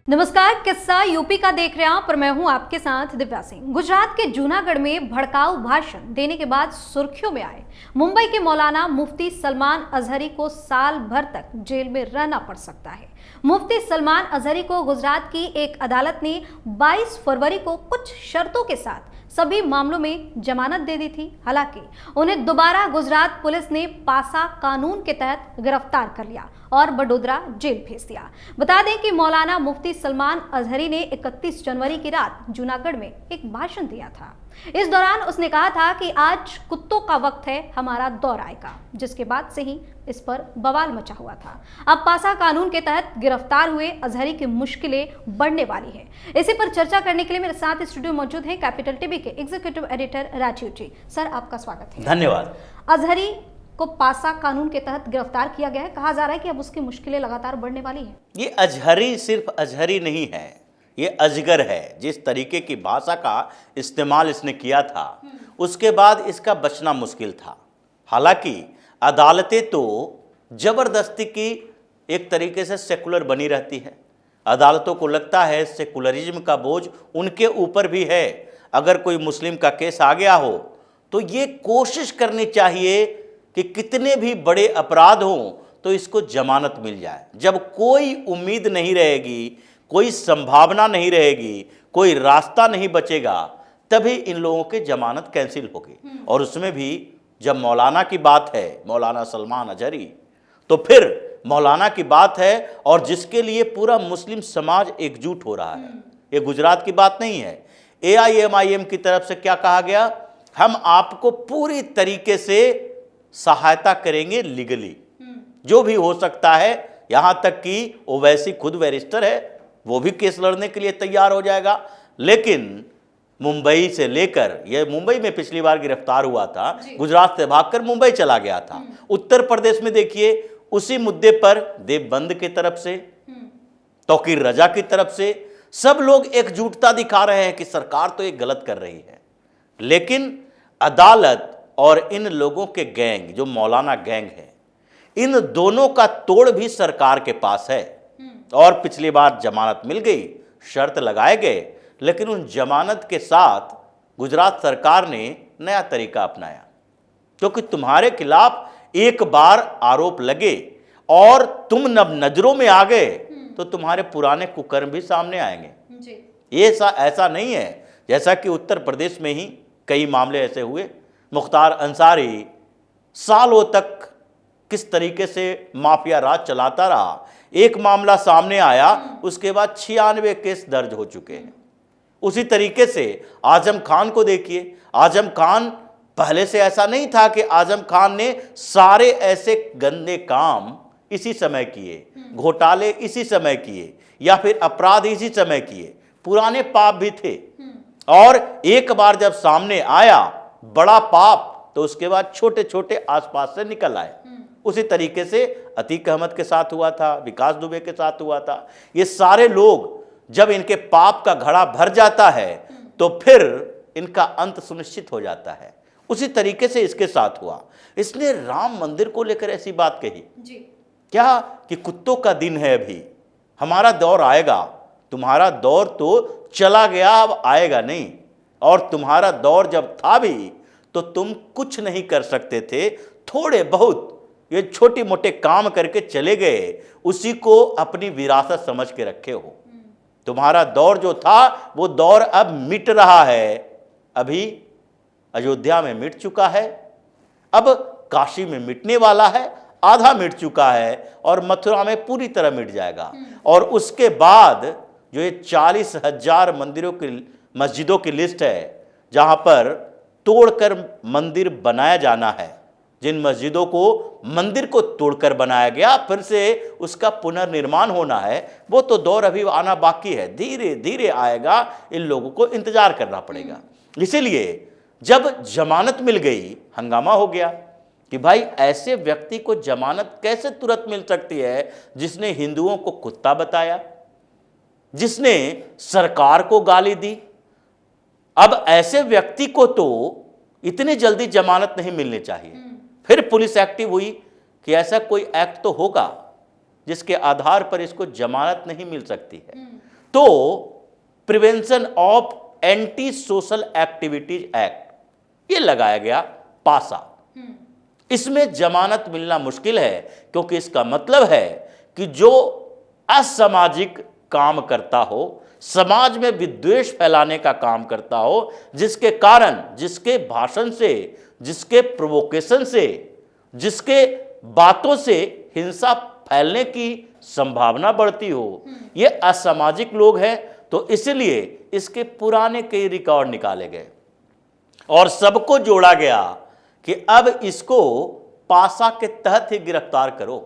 नमस्कार, किस्सा यूपी का देख रहे हैं आप और मैं हूं आपके साथ दिव्या सिंह। गुजरात के जूनागढ़ में भड़काऊ भाषण देने के बाद सुर्खियों में आए मुंबई के मौलाना मुफ्ती सलमान अजहरी को साल भर तक जेल में रहना पड़ सकता है। मुफ्ती सलमान अजहरी को गुजरात की एक अदालत ने 22 फरवरी को कुछ शर्तों के साथ सभी मामलों में जमानत दे दी थी। हालांकि उन्हें दोबारा गुजरात पुलिस ने पासा कानून के तहत गिरफ्तार कर लिया और बड़ोदरा जेल भेज दिया। बता दें कि मौलाना मुफ्ती सलमान अजहरी ने 31 जनवरी की रात जूनागढ़ में एक भाषण दिया था। इस दौरान उसने कहा था कि आज कुत्तों का वक्त है, हमारा दौर आएगा, जिसके बाद से ही इस पर बवाल मचा हुआ था। अब पासा कानून के तहत गिरफ्तार हुए अजहरी की मुश्किलें बढ़ने वाली है। इसी पर चर्चा करने के लिए मेरे साथ स्टूडियो मौजूद है कैपिटल टीवी के एग्जीक्यूटिव एडिटर राजीव जी। सर, आपका स्वागत है। धन्यवाद। अजहरी को पासा कानून के तहत गिरफ्तार किया गया है। कहा जा रहा है कि अब उसकी मुश्किलें लगातार बढ़ने वाली है। ये अजहरी सिर्फ अजहरी नहीं है, ये अजगर है। जिस तरीके की भाषा का इस्तेमाल इसने किया था उसके बाद इसका बचना मुश्किल था। हालांकि अदालतें तो जबरदस्ती की एक तरीके से सेकुलर बनी रहती है। अदालतों को लगता है सेकुलरिज्म का बोझ उनके ऊपर भी है। अगर कोई मुस्लिम का केस आ गया हो तो ये कोशिश करनी चाहिए कि कितने भी बड़े अपराध हों तो इसको जमानत मिल जाए। जब कोई उम्मीद नहीं रहेगी, कोई संभावना नहीं रहेगी, कोई रास्ता नहीं बचेगा, तभी इन लोगों की जमानत कैंसिल होगी। और उसमें भी जब मौलाना की बात है, मौलाना सलमान अजहरी, तो फिर मौलाना की बात है और जिसके लिए पूरा मुस्लिम समाज एकजुट हो रहा है। ये गुजरात की बात नहीं है। AIMIM की तरफ से क्या कहा गया? हम आपको पूरी तरीके से सहायता करेंगे लीगली, जो भी हो सकता है। यहां तक कि ओवैसी खुद बैरिस्टर है, वो भी केस लड़ने के लिए तैयार हो जाएगा। लेकिन मुंबई से लेकर, यह मुंबई में पिछली बार गिरफ्तार हुआ था, गुजरात से भागकर मुंबई चला गया था। उत्तर प्रदेश में देखिए, उसी मुद्दे पर देवबंद की तरफ से, तौकीर रजा की तरफ से सब लोग एकजुटता दिखा रहे हैं कि सरकार तो ये गलत कर रही है। लेकिन अदालत और इन लोगों के गैंग, जो मौलाना गैंग है, इन दोनों का तोड़ भी सरकार के पास है। और पिछली बार जमानत मिल गई, शर्त लगाए गए, लेकिन उन जमानत के साथ गुजरात सरकार ने नया तरीका अपनाया। क्योंकि तुम्हारे खिलाफ एक बार आरोप लगे और तुम नजरों में आ गए तो तुम्हारे पुराने कुकर्म भी सामने आएंगे। ये ऐसा नहीं है जैसा कि उत्तर प्रदेश में ही कई मामले ऐसे हुए। मुख्तार अंसारी सालों तक किस तरीके से माफिया राज चलाता रहा, एक मामला सामने आया, उसके बाद 96 केस दर्ज हो चुके हैं। उसी तरीके से आजम खान को देखिए। आजम खान, पहले से ऐसा नहीं था कि आजम खान ने सारे ऐसे गंदे काम इसी समय किए, घोटाले इसी समय किए, या फिर अपराध इसी समय किए। पुराने पाप भी थे और एक बार जब सामने आया बड़ा पाप, तो उसके बाद छोटे छोटे आसपास से निकल आए। उसी तरीके से अतीक अहमद के साथ हुआ था, विकास दुबे के साथ हुआ था। ये सारे लोग जब इनके पाप का घड़ा भर जाता है तो फिर इनका अंत सुनिश्चित हो जाता है। उसी तरीके से इसके साथ हुआ। इसने राम मंदिर को लेकर ऐसी बात कही जी। क्या कि कुत्तों का दिन है, अभी हमारा दौर आएगा। तुम्हारा दौर तो चला गया, अब आएगा नहीं। और तुम्हारा दौर जब था भी तो तुम कुछ नहीं कर सकते थे। थोड़े बहुत ये छोटे मोटे काम करके चले गए, उसी को अपनी विरासत समझ के रखे हो। तुम्हारा दौर जो था वो दौर अब मिट रहा है। अभी अयोध्या में मिट चुका है, अब काशी में मिटने वाला है, आधा मिट चुका है और मथुरा में पूरी तरह मिट जाएगा। और उसके बाद जो ये 40,000 मंदिरों की, मस्जिदों की लिस्ट है जहां पर तोड़कर मंदिर बनाया जाना है, जिन मस्जिदों को मंदिर को तोड़कर बनाया गया, फिर से उसका पुनर्निर्माण होना है, वो तो दौर अभी आना बाकी है। धीरे धीरे आएगा, इन लोगों को इंतजार करना पड़ेगा। इसीलिए जब जमानत मिल गई, हंगामा हो गया कि भाई ऐसे व्यक्ति को जमानत कैसे तुरंत मिल सकती है जिसने हिंदुओं को कुत्ता बताया, जिसने सरकार को गाली दी। अब ऐसे व्यक्ति को तो इतनी जल्दी जमानत नहीं मिलनी चाहिए। फिर पुलिस एक्टिव हुई कि ऐसा कोई एक्ट तो होगा जिसके आधार पर इसको जमानत नहीं मिल सकती है। तो prevention of anti social activities act ये लगाया गया पासा। इसमें जमानत मिलना मुश्किल है, क्योंकि इसका मतलब है कि जो असामाजिक काम करता हो, समाज में विद्वेष फैलाने का काम करता हो, जिसके कारण, जिसके भाषण से, जिसके प्रोवोकेशन से, जिसके बातों से हिंसा फैलने की संभावना बढ़ती हो, ये असामाजिक लोग हैं। तो इसलिए इसके पुराने कई रिकॉर्ड निकाले गए और सबको जोड़ा गया कि अब इसको पासा के तहत ही गिरफ्तार करो,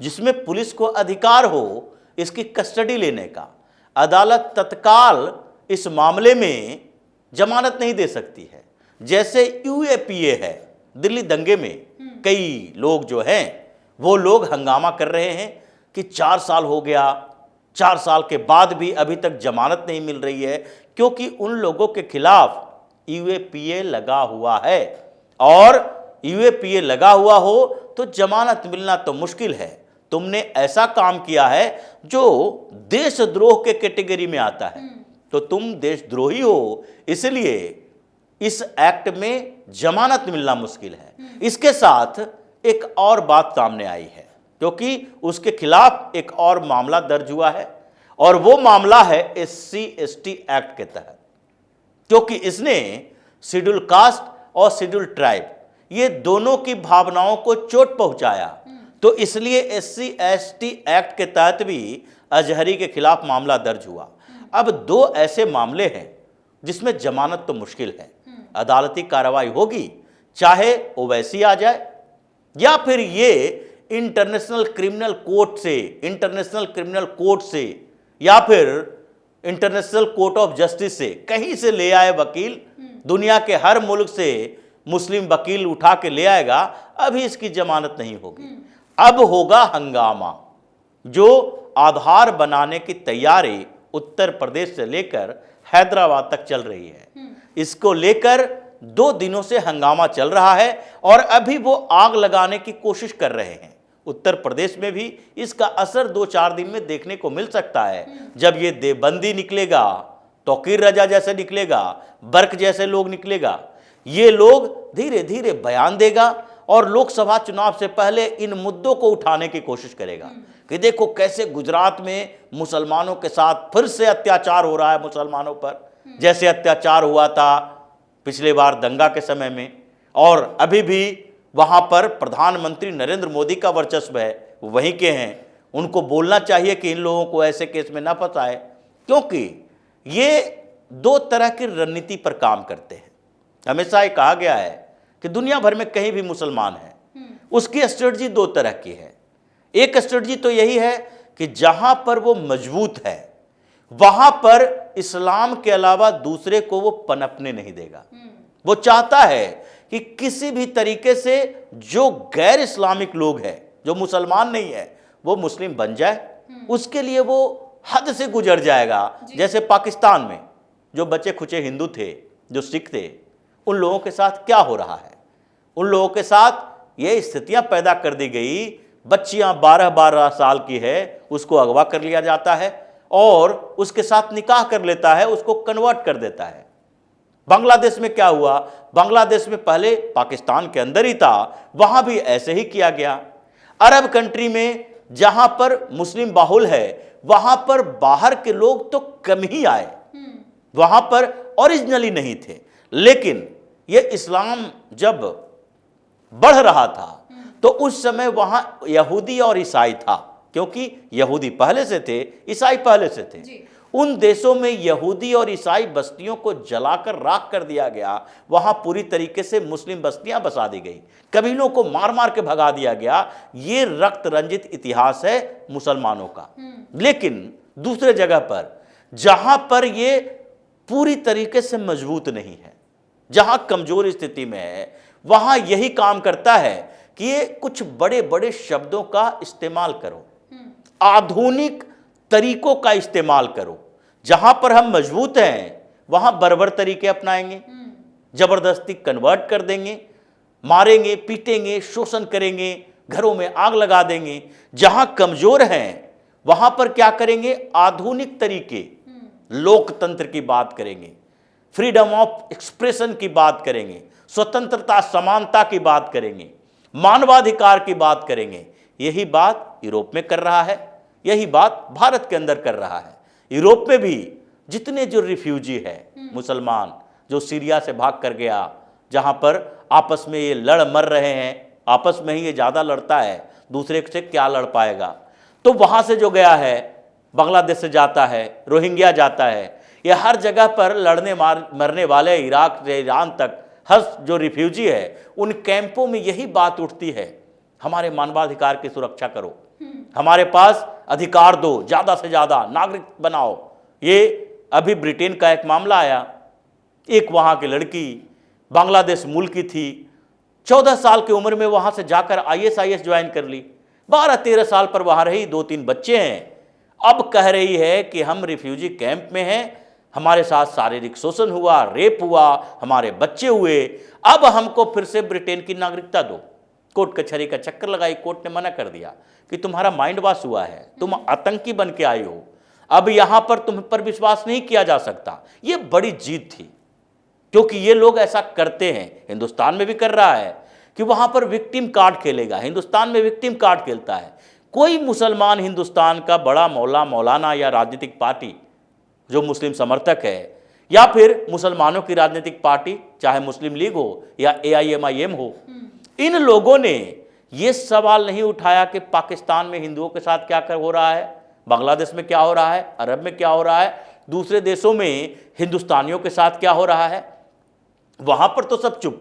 जिसमें पुलिस को अधिकार हो इसकी कस्टडी लेने का। अदालत तत्काल इस मामले में जमानत नहीं दे सकती है। जैसे यूएपीए है, दिल्ली दंगे में कई लोग जो हैं वो लोग हंगामा कर रहे हैं कि 4 साल हो गया, 4 साल के बाद भी अभी तक जमानत नहीं मिल रही है, क्योंकि उन लोगों के खिलाफ यूएपीए लगा हुआ है, और यूएपीए लगा हुआ हो तो जमानत मिलना तो मुश्किल है। तुमने ऐसा काम किया है जो देशद्रोह के कैटेगरी में आता है, तो तुम देशद्रोही हो, इसलिए इस एक्ट में जमानत मिलना मुश्किल है। इसके साथ एक और बात सामने आई है, क्योंकि उसके खिलाफ एक और मामला दर्ज हुआ है, और वो मामला है SC/ST एक्ट के तहत, क्योंकि इसने शेड्यूल कास्ट और शेड्यूल ट्राइब ये दोनों की भावनाओं को चोट पहुंचाया। तो इसलिए SC/ST एक्ट के तहत भी अजहरी के खिलाफ मामला दर्ज हुआ। अब 2 ऐसे मामले हैं जिसमें जमानत तो मुश्किल है, अदालती कार्रवाई होगी, चाहे ओवैसी आ जाए या फिर ये इंटरनेशनल क्रिमिनल कोर्ट से या फिर इंटरनेशनल कोर्ट ऑफ जस्टिस से कहीं से ले आए वकील, दुनिया के हर मुल्क से मुस्लिम वकील उठा के ले आएगा, अभी इसकी जमानत नहीं होगी। अब होगा हंगामा। जो आधार बनाने की तैयारी उत्तर प्रदेश से लेकर हैदराबाद तक चल रही है, इसको लेकर 2 दिनों से हंगामा चल रहा है, और अभी वो आग लगाने की कोशिश कर रहे हैं। उत्तर प्रदेश में भी इसका असर 2-4 दिन में देखने को मिल सकता है। जब ये देवबंदी निकलेगा, तौकीर रजा जैसे निकलेगा, बर्क जैसे लोग निकलेगा, ये लोग धीरे धीरे बयान देगा और लोकसभा चुनाव से पहले इन मुद्दों को उठाने की कोशिश करेगा कि देखो कैसे गुजरात में मुसलमानों के साथ फिर से अत्याचार हो रहा है, मुसलमानों पर जैसे अत्याचार हुआ था पिछले बार दंगा के समय में, और अभी भी वहां पर प्रधानमंत्री नरेंद्र मोदी का वर्चस्व है, वो वहीं के हैं। उनको बोलना चाहिए कि इन लोगों को ऐसे केस में ना फंसाए, क्योंकि ये 2 तरह की रणनीति पर काम करते हैं। हमेशा ये कहा गया है कि दुनिया भर में कहीं भी मुसलमान है, उसकी स्ट्रेटजी 2 तरह की है। एक स्ट्रेटजी तो यही है कि जहां पर वो मजबूत है वहां पर इस्लाम के अलावा दूसरे को वो पनपने नहीं देगा। वो चाहता है कि किसी भी तरीके से जो गैर इस्लामिक लोग हैं, जो मुसलमान नहीं है, वो मुस्लिम बन जाए। उसके लिए वो हद से गुजर जाएगा। जैसे पाकिस्तान में जो बचे खुचे हिंदू थे, जो सिख थे, उन लोगों के साथ क्या हो रहा है? उन लोगों के साथ ये स्थितियां पैदा कर दी गई, बच्चियां 12-12 साल की है, उसको अगवा कर लिया जाता है और उसके साथ निकाह कर लेता है, उसको कन्वर्ट कर देता है। बांग्लादेश में क्या हुआ? बांग्लादेश में पहले पाकिस्तान के अंदर ही था, वहां भी ऐसे ही किया गया। अरब कंट्री में जहां पर मुस्लिम बाहुल है, वहां पर बाहर के लोग तो कम ही आए, वहां पर ओरिजिनली नहीं थे। लेकिन यह इस्लाम जब बढ़ रहा था तो उस समय वहां यहूदी और ईसाई था, क्योंकि यहूदी पहले से थे, ईसाई पहले से थे। उन देशों में यहूदी और ईसाई बस्तियों को जलाकर राख कर दिया गया, वहां पूरी तरीके से मुस्लिम बस्तियां बसा दी गई, कबीलों को मार मार के भगा दिया गया। ये रक्त रंजित इतिहास है मुसलमानों का। लेकिन दूसरे जगह पर जहां पर ये पूरी तरीके से मजबूत नहीं है, जहां कमजोर स्थिति में है, वहां यही काम करता है कि ये कुछ बड़े बड़े शब्दों का इस्तेमाल करो, आधुनिक तरीकों का इस्तेमाल करो। जहां पर हम मजबूत हैं वहां बर्बर तरीके अपनाएंगे, जबरदस्ती कन्वर्ट कर देंगे, मारेंगे, पीटेंगे, शोषण करेंगे, घरों में आग लगा देंगे। जहां कमजोर हैं वहां पर क्या करेंगे, आधुनिक तरीके, लोकतंत्र की बात करेंगे, फ्रीडम ऑफ एक्सप्रेशन की बात करेंगे, स्वतंत्रता समानता की बात करेंगे, मानवाधिकार की बात करेंगे। यही बात यूरोप में कर रहा है, यही बात भारत के अंदर कर रहा है। यूरोप में भी जितने जो रिफ्यूजी है मुसलमान, जो सीरिया से भाग कर गया, जहां पर आपस में ये लड़ मर रहे हैं, आपस में ही ये ज़्यादा लड़ता है, दूसरे से क्या लड़ पाएगा, तो वहाँ से जो गया है, बांग्लादेश से जाता है, रोहिंग्या जाता है, ये हर जगह पर लड़ने मरने वाले, इराक से ईरान तक हर जो रिफ्यूजी है, उन कैंपों में यही बात उठती है, हमारे मानवाधिकार की सुरक्षा करो, हमारे पास अधिकार दो, ज़्यादा से ज़्यादा नागरिक बनाओ। ये अभी ब्रिटेन का एक मामला आया, एक वहाँ की लड़की बांग्लादेश मूल की थी, 14 साल की उम्र में वहाँ से जाकर ISIS ज्वाइन कर ली, 12-13 साल पर वहाँ रही, 2-3 बच्चे हैं। अब कह रही है कि हम रिफ्यूजी कैंप में हैं, हमारे साथ शारीरिक शोषण हुआ, रेप हुआ, हमारे बच्चे हुए, अब हमको फिर से ब्रिटेन की नागरिकता दो। कोर्ट कचहरी का चक्कर लगाई, कोर्ट ने मना कर दिया कि तुम्हारा माइंड वॉश हुआ है, तुम आतंकी बन के आई हो, अब यहां पर तुम पर विश्वास नहीं किया जा सकता। ये बड़ी जीत थी, क्योंकि ये लोग ऐसा करते हैं, हिंदुस्तान में भी कर रहा है कि वहां पर विक्टिम कार्ड खेलेगा, हिंदुस्तान में विक्टिम कार्ड खेलता है। कोई मुसलमान हिंदुस्तान का बड़ा मौलाना या राजनीतिक पार्टी जो मुस्लिम समर्थक है, या फिर मुसलमानों की राजनीतिक पार्टी, चाहे मुस्लिम लीग हो या AIMIM हो, इन लोगों ने ये सवाल नहीं उठाया कि पाकिस्तान में हिंदुओं के साथ क्या हो रहा है, बांग्लादेश में क्या हो रहा है, अरब में क्या हो रहा है, दूसरे देशों में हिंदुस्तानियों के साथ क्या हो रहा है। वहां पर तो सब चुप,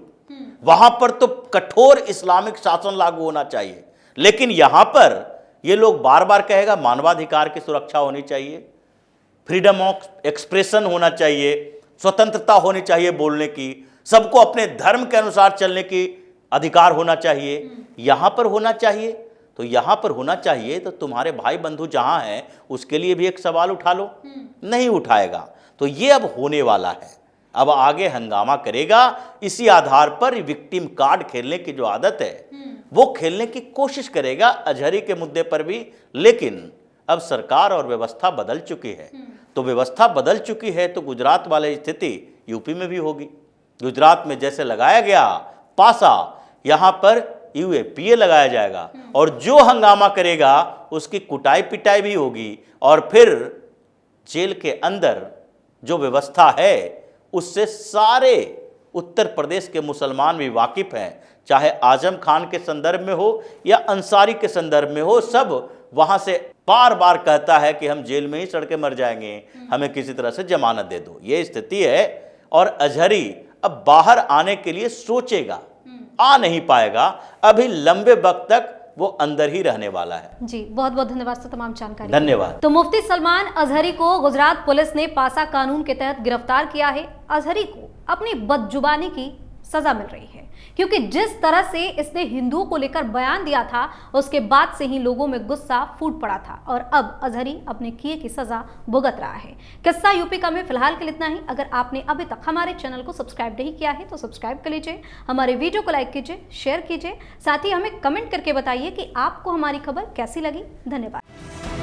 वहां पर तो कठोर इस्लामिक शासन लागू होना चाहिए, लेकिन यहां पर ये लोग बार बार कहेगा मानवाधिकार की सुरक्षा होनी चाहिए, फ्रीडम ऑफ एक्सप्रेशन होना चाहिए, स्वतंत्रता होनी चाहिए बोलने की, सबको अपने धर्म के अनुसार चलने की अधिकार होना चाहिए। यहां पर होना चाहिए, तो यहां पर होना चाहिए तो तुम्हारे भाई बंधु जहां हैं उसके लिए भी एक सवाल उठा लो, नहीं उठाएगा। तो ये अब होने वाला है, अब आगे हंगामा करेगा, इसी आधार पर विक्टिम कार्ड खेलने की जो आदत है वो खेलने की कोशिश करेगा अजहरी के मुद्दे पर भी। लेकिन अब सरकार और व्यवस्था बदल चुकी है, तो व्यवस्था बदल चुकी है तो गुजरात वाली स्थिति यूपी में भी होगी। गुजरात में जैसे लगाया गया पासा, यहां पर UAPA लगाया जाएगा, और जो हंगामा करेगा उसकी कुटाई पिटाई भी होगी, और फिर जेल के अंदर जो व्यवस्था है उससे सारे उत्तर प्रदेश के मुसलमान भी वाकिफ हैं, चाहे आजम खान के संदर्भ में हो या अंसारी के संदर्भ में हो, सब वहां से बार बार कहता है कि हम जेल में ही सड़ के मर जाएंगे, हमें किसी तरह से जमानत दे दो। ये स्थिति है, और अजहरी अब बाहर आने के लिए सोचेगा, आ नहीं पाएगा, अभी लंबे वक्त तक वो अंदर ही रहने वाला है। जी, बहुत बहुत धन्यवाद सर तमाम जानकारी। धन्यवाद। तो मुफ्ती सलमान अजहरी को गुजरात पुलिस ने पासा कानून के तहत गिरफ्तार किया है। अजहरी को अपनी बदजुबानी की सजा मिल रही है, क्योंकि जिस तरह से इसने हिंदुओं को लेकर बयान दिया था, उसके बाद से ही लोगों में गुस्सा फूट पड़ा था, और अब अजहरी अपने किए की सजा भुगत रहा है। किस्सा यूपी का में फिलहाल के लिए इतना ही। अगर आपने अभी तक हमारे चैनल को सब्सक्राइब नहीं किया है तो सब्सक्राइब कर लीजिए, हमारे वीडियो को लाइक कीजिए, शेयर कीजिए, साथ ही हमें कमेंट करके बताइए कि आपको हमारी खबर कैसी लगी। धन्यवाद।